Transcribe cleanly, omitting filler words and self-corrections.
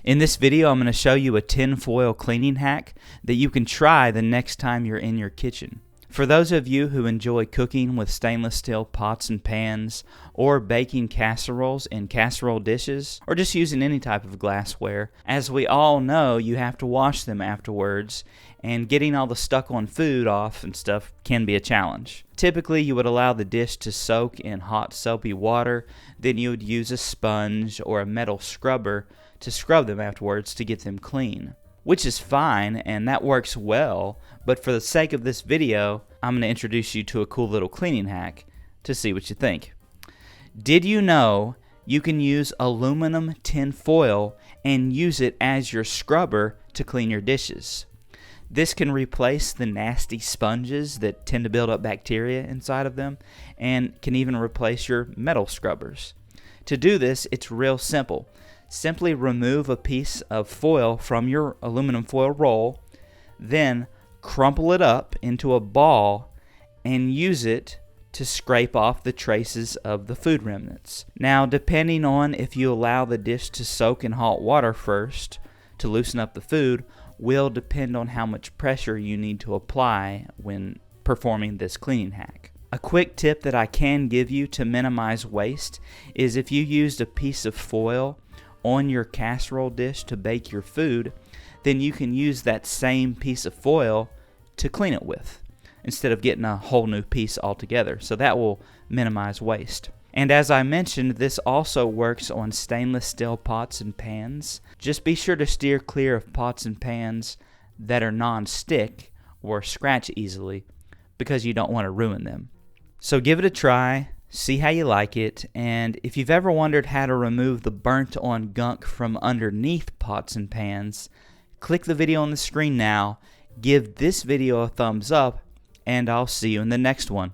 In this video, I'm going to show you a tin foil cleaning hack that you can try the next time you're in your kitchen. For those of you who enjoy cooking with stainless steel pots and pans, or baking casseroles in casserole dishes, or just using any type of glassware, as we all know, you have to wash them afterwards, and getting all the stuck-on food off and stuff can be a challenge. Typically, you would allow the dish to soak in hot soapy water, then you would use a sponge or a metal scrubber to scrub them afterwards to get them clean. Which is fine, and that works well, but for the sake of this video, I'm going to introduce you to a cool little cleaning hack to see what you think. Did you know you can use aluminum tin foil and use it as your scrubber to clean your dishes? This can replace the nasty sponges that tend to build up bacteria inside of them, and can even replace your metal scrubbers. To do this, it's real simple. Simply remove a piece of foil from your aluminum foil roll, then crumple it up into a ball and use it to scrape off the traces of the food remnants. Now, depending on if you allow the dish to soak in hot water first to loosen up the food, will depend on how much pressure you need to apply when performing this cleaning hack. A quick tip that I can give you to minimize waste is if you used a piece of foil on your casserole dish to bake your food, then you can use that same piece of foil to clean it with, instead of getting a whole new piece altogether. So that will minimize waste. And as I mentioned, this also works on stainless steel pots and pans. Just be sure to steer clear of pots and pans that are non-stick or scratch easily, because you don't want to ruin them. So give it a try, see how you like it, and if you've ever wondered how to remove the burnt on gunk from underneath pots and pans, click the video on the screen now, give this video a thumbs up, and I'll see you in the next one.